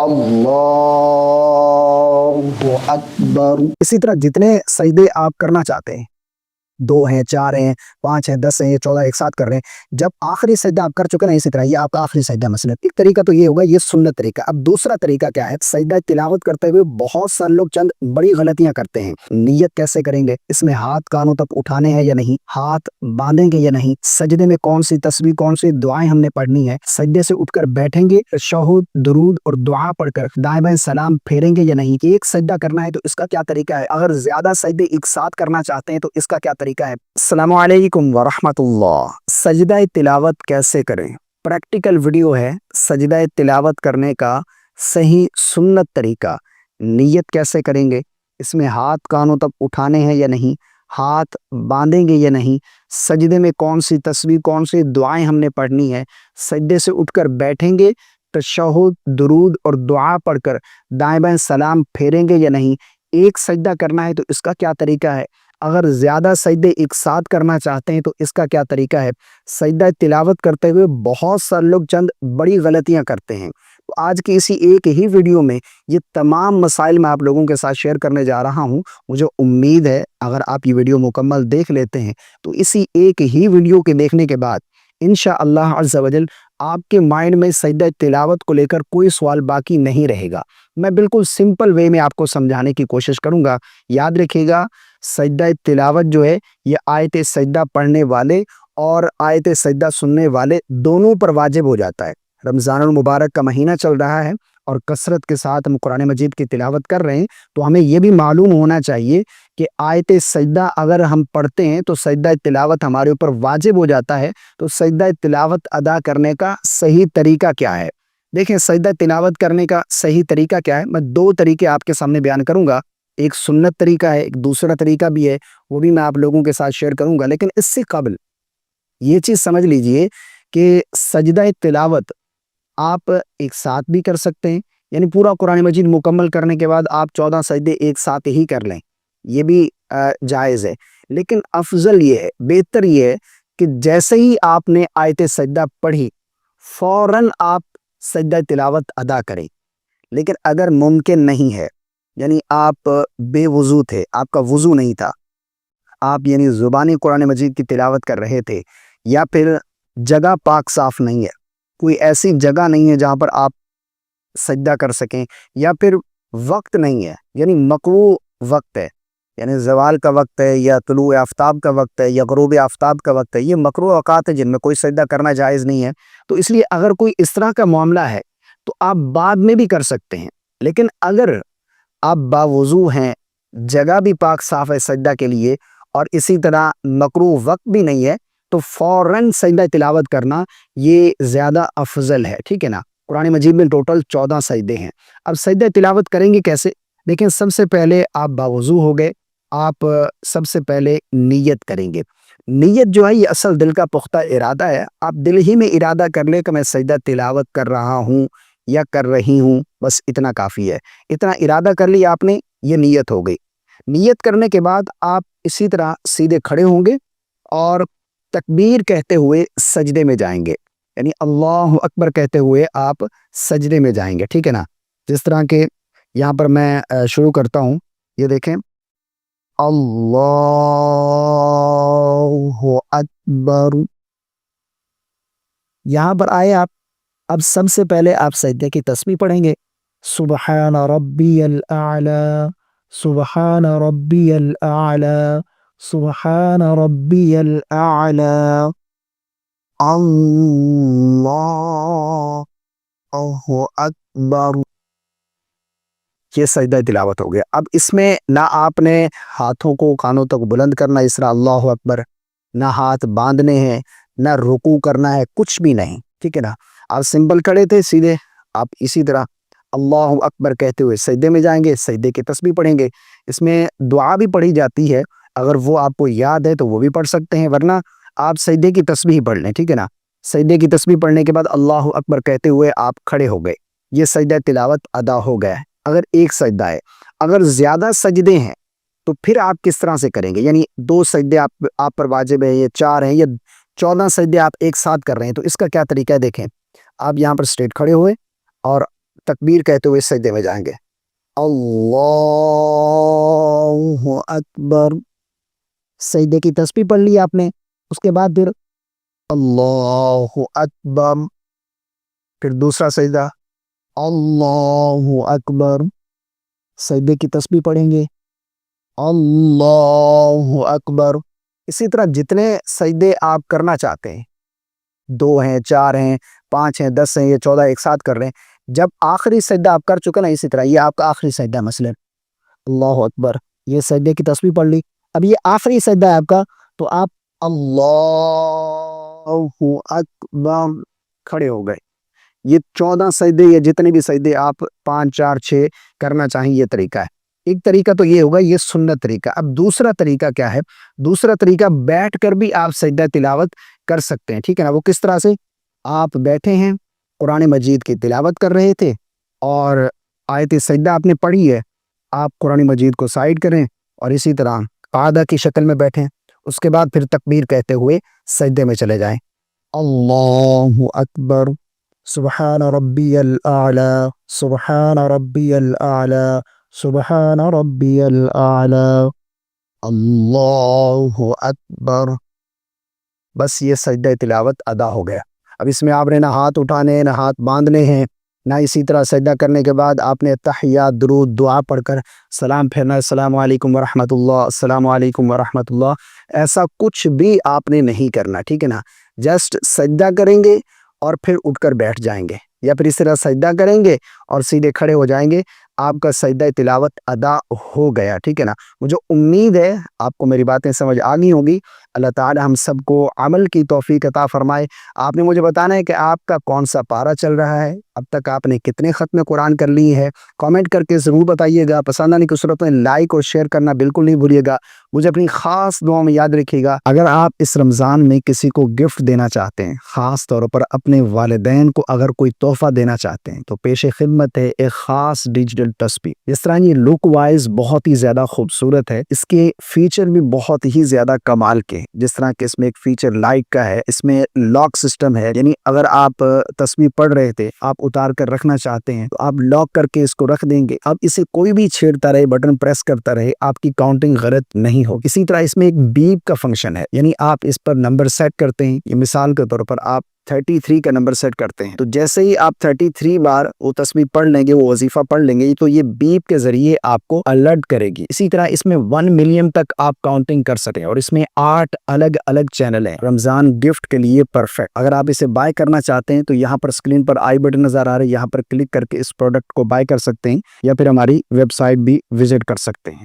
अल्लाहु अकबर। इसी तरह जितने सजदे आप करना चाहते हैं, 2 हैं, 4 हैं, 5 हैं, 10 हैं, ये 14 एक साथ कर रहे हैं, जब आखिरी सजदा आप कर चुके ना, इसी तरह ये आपका आखिरी सजदा मसलन। एक तरीका तो ये होगा, ये सुन्नत तरीका। अब दूसरा तरीका क्या है, सजदा तिलावत करते हुए बहुत सारे लोग चंद बड़ी गलतियां करते हैं। नियत कैसे करेंगे, इसमें हाथ कानों तक उठाने हैं या नहीं, हाथ बांधेंगे या नहीं, सजदे में कौन सी तस्बीह कौन सी दुआएं हमने पढ़नी है, सजदे से उठकर बैठेंगे, तशहुद दुरूद और दुआ पढ़कर दाएं बाएं सलाम फेरेंगे या नहीं, एक सजदा करना है तो इसका क्या तरीका है, अगर ज्यादा सजदे एक साथ करना चाहते हैं तो इसका क्या तरीका है। अस्सलामु अलैकुम वरहमतुल्लाह। सजदा तिलावत कैसे करें, प्रैक्टिकल वीडियो है सजदा तिलावत करने का सही सुन्नत तरीका। नियत कैसे करेंगे, इसमें हाथ कानों तक उठाने हैं या नहीं, हाथ बांधेंगे या नहीं, सजदे में कौन सी तस्बीह कौन सी दुआएं हमने पढ़नी है, सजदे से उठकर बैठेंगे, तशहुद दुरूद और दुआ पढ़कर दाएं बाएं सलाम फेरेंगे या नहीं, एक सजदा करना है तो इसका क्या तरीका है, अगर ज़्यादा सजदे एक साथ करना चाहते हैं तो इसका क्या तरीका है। सजदा तिलावत करते हुए बहुत सारे लोग चंद बड़ी गलतियां करते हैं, तो आज की इसी एक ही वीडियो में ये तमाम मसाइल मैं आप लोगों के साथ शेयर करने जा रहा हूं। मुझे उम्मीद है अगर आप ये वीडियो मुकम्मल देख लेते हैं तो इसी एक ही वीडियो के देखने के बाद इंशाअल्लाह अज़्ज़ा वजल आपके माइंड में सजदा तिलावत को लेकर कोई सवाल बाकी नहीं रहेगा। मैं बिल्कुल सिंपल वे में आपको समझाने की कोशिश करूंगा। याद रखिएगा, सजदा तिलावत जो है ये आयत सजदा पढ़ने वाले और आयत सजदा सुनने वाले दोनों पर वाजिब हो जाता है। रमज़ानुल मुबारक का महीना चल रहा है और कसरत के साथ हम कुरान मजीद की तिलावत कर रहे हैं, तो हमें यह भी मालूम होना चाहिए कि आयत सजदा अगर हम पढ़ते हैं तो सजदा तिलावत हमारे ऊपर वाजिब हो जाता है। तो सजदा तिलावत अदा करने का सही तरीका क्या है। देखें, सजदा तिलावत करने का सही तरीका क्या है, मैं 2 तरीके आपके सामने बयान करूंगा। एक सुन्नत तरीका है, एक दूसरा तरीका भी है, वो भी मैं आप लोगों के साथ शेयर करूंगा। लेकिन इससे कबल ये चीज़ समझ लीजिए कि सजदा तिलावत आप एक साथ भी कर सकते हैं, यानी पूरा कुरान मजीद मुकम्मल करने के बाद आप 14 सजदे एक साथ ही कर लें, ये भी जायज़ है। लेकिन अफजल ये है, बेहतर ये है कि जैसे ही आपने आयत सजदा पढ़ी फौरन आप सजदा तिलावत अदा करें। लेकिन अगर मुमकिन नहीं है, यानी आप बेवुज़ू थे, आपका वुज़ू नहीं था, आप यानी ज़ुबानी कुरान मजीद की तिलावत कर रहे थे, या फिर जगह पाक साफ नहीं है, कोई ऐसी जगह नहीं है जहाँ पर आप सजदा कर सकें, या फिर वक्त नहीं है, यानी मकरूह वक्त है, यानी ज़वाल का वक्त है या तुलू आफ्ताब का वक्त है या ग़ुरूब आफ्ताब का वक्त है, ये मकरूह औक़ात है जिनमें कोई सजदा करना जायज़ नहीं है। तो इसलिए अगर कोई इस तरह का मामला है तो आप बाद में भी कर सकते हैं। लेकिन अगर आप बावुज़ू हैं, जगह भी पाक साफ है सजदा के लिए, और इसी तरह मकरूह वक्त भी नहीं है, तो फ़ौरन सजदा तिलावत करना ये ज़्यादा अफजल है। ठीक है ना। कुरान मजीद में टोटल 14 सजदे हैं। अब सजदा तिलावत करेंगे कैसे, लेकिन सबसे पहले आप बावुज़ू हो गए, आप सबसे पहले नियत करेंगे। नियत जो है ये असल दिल का पुख्ता इरादा है। आप दिल ही में इरादा कर ले कि मैं सजदा तिलावत कर रहा हूँ या कर रही हूँ, बस इतना काफ़ी है। इतना इरादा कर लिया आपने, ये नियत हो गई। नियत करने के बाद आप इसी तरह सीधे खड़े होंगे और तकबीर कहते हुए सजदे में जाएंगे, यानी अल्लाह अकबर कहते हुए आप सजदे में जाएंगे। ठीक है ना। जिस तरह के यहाँ पर मैं शुरू करता हूँ, ये देखें, अल्लाहु अकबर, यहाँ पर आए आप। अब सबसे पहले आप सजदे की तस्बीह पढ़ेंगे, सुबहान रब्बियल आला, सुबहान रब्बियल आला, सुबहान रब्बियल आला, अल्लाहु अकबर। ये सजदा तिलावत हो गया। अब इसमें ना आपने हाथों को कानों तक बुलंद करना इस तरह अल्लाहु अकबर, ना हाथ बांधने हैं, ना रुकू करना है, कुछ भी नहीं। ठीक है ना। आप सिंपल खड़े थे, सीधे आप इसी तरह अल्लाहु अकबर कहते हुए सजदे में जाएंगे, सजदे की तस्बीह पढ़ेंगे। इसमें दुआ भी पढ़ी जाती है, अगर वो आपको याद है तो वो भी पढ़ सकते हैं, वरना आप सजदे की तस्बीह पढ़ लें। ठीक है ना। सजदे की तस्बीह पढ़ने के बाद अल्लाहु अकबर कहते हुए आप खड़े हो गए, ये सजदा तिलावत अदा हो गया है। अगर एक सजदा है, अगर ज़्यादा सजदे हैं तो फिर आप किस तरह से करेंगे, यानी 2 सजदे आप पर वाजिब है, या 4 हैं, या 14 सजदे आप एक साथ कर रहे हैं, तो इसका क्या तरीका है। देखें, आप यहाँ पर स्ट्रेट खड़े हुए और تکبیر کہتے ہوئے سجدے میں جائیں گے. اللہ اکبر. سجدے کی تسبیح پڑھ لی آپ نے. اس کے بعد پھر اللہ اکبر. پھر دوسرا سجدہ اللہ اکبر. سجدے کی تسبیح پڑھیں گے اللہ اکبر. اسی طرح جتنے سجدے آپ کرنا چاہتے ہیں، 2 ہیں، 4 ہیں، 5 ہیں، 10 ہیں، یہ 14 ایک ساتھ کر رہے ہیں. جب آخری سجدہ آپ کر چکے نا، اسی طرح یہ آپ کا آخری سجدہ مثلا اللہ اکبر، یہ سجدے کی تسبیح پڑھ لی. اب یہ آخری سجدہ ہے آپ کا، تو آپ اللہ اکبر کھڑے ہو گئے. یہ 14 سجدے یا جتنے بھی سجدے آپ 5 4 6 کرنا چاہیں، یہ طریقہ ہے. ایک طریقہ تو یہ ہوگا، یہ سنت طریقہ. اب دوسرا طریقہ کیا ہے؟ دوسرا طریقہ بیٹھ کر بھی آپ سجدہ تلاوت کر سکتے ہیں. ٹھیک ہے نا؟ وہ کس طرح سے؟ آپ بیٹھے ہیں، قرآن مجید کی تلاوت کر رہے تھے اور آیت سجدہ آپ نے پڑھی ہے، آپ قرآن مجید کو سائڈ کریں اور اسی طرح قاعدہ کی شکل میں بیٹھیں. اس کے بعد پھر تکبیر کہتے ہوئے سجدے میں چلے جائیں. اللہ اکبر، سبحان ربی الاعلی، سبحان ربی الاعلی، سبحان ربی الاعلی، اللہ اکبر. بس یہ سجدہ تلاوت ادا ہو گیا. اب اس میں آپ نے نہ ہاتھ اٹھانے نہ ہاتھ باندھنے ہیں، نہ اسی طرح سجدہ کرنے کے بعد آپ نے تحیات، درود، دعا پڑھ کر سلام پھیرنا، السلام علیکم ورحمۃ اللہ، السلام علیکم ورحمۃ اللہ. ایسا کچھ بھی آپ نے نہیں کرنا. ٹھیک ہے نا؟ جسٹ سجدہ کریں گے اور پھر اٹھ کر بیٹھ جائیں گے، یا پھر اس طرح سجدہ کریں گے اور سیدھے کھڑے ہو جائیں گے. آپ کا سجدہ تلاوت ادا ہو گیا. ٹھیک ہے نا؟ مجھے امید ہے آپ کو میری باتیں سمجھ آ گئی ہوگی. اللہ تعالی ہم سب کو عمل کی توفیق عطا فرمائے. آپ نے مجھے بتانا ہے کہ آپ کا کون سا پارہ چل رہا ہے، اب تک آپ نے کتنے ختم قرآن کر لی ہے. کامنٹ کر کے ضرور بتائیے گا. پسند آنے کی صورت میں لائک اور شیئر کرنا بالکل نہیں بھولیے گا. مجھے اپنی خاص دعاؤں میں یاد رکھیے گا. اگر آپ اس رمضان میں کسی کو گفٹ دینا چاہتے ہیں، خاص طور پر اپنے والدین کو اگر کوئی تحفہ دینا چاہتے ہیں، تو پیش خدمت ہے ایک خاص ڈیجیٹل تسبیح. جس طرح یہ لک وائز بہت ہی زیادہ خوبصورت ہے، اس کے فیچر بھی بہت ہی زیادہ کمال کے. جس طرح کہ اس میں ایک فیچر لائک کا ہے، اس میں لاک سسٹم ہے، یعنی اگر آپ تسبیح پڑھ رہے تھے، آپ اتار کر رکھنا چاہتے ہیں تو آپ لاک کر کے اس کو رکھ دیں گے. اب اسے کوئی بھی چھیڑتا رہے، بٹن پریس کرتا رہے، آپ کی کاؤنٹنگ غلط نہیں ہو. اسی طرح اس میں ایک بیپ کا فنکشن ہے، یعنی آپ اس پر نمبر سیٹ کرتے ہیں. یہ مثال کے طور پر آپ 33 کا نمبر سیٹ کرتے ہیں، تو جیسے ہی آپ 33 بار وہ تسبیح پڑھ لیں گے، وہ وظیفہ پڑھ لیں گے، تو یہ بیپ کے ذریعے آپ کو الرٹ کرے گی. اسی طرح اس میں 1 ملین تک آپ کاؤنٹنگ کر سکتے ہیں، اور اس میں 8 الگ الگ چینل ہیں. رمضان گفٹ کے لیے پرفیکٹ. اگر آپ اسے بائی کرنا چاہتے ہیں تو یہاں پر اسکرین پر آئی بٹن نظر آ رہا ہے، یہاں پر کلک کر کے اس پروڈکٹ کو بائی کر سکتے ہیں، یا پھر ہماری ویب سائٹ بھی وزٹ کر سکتے ہیں.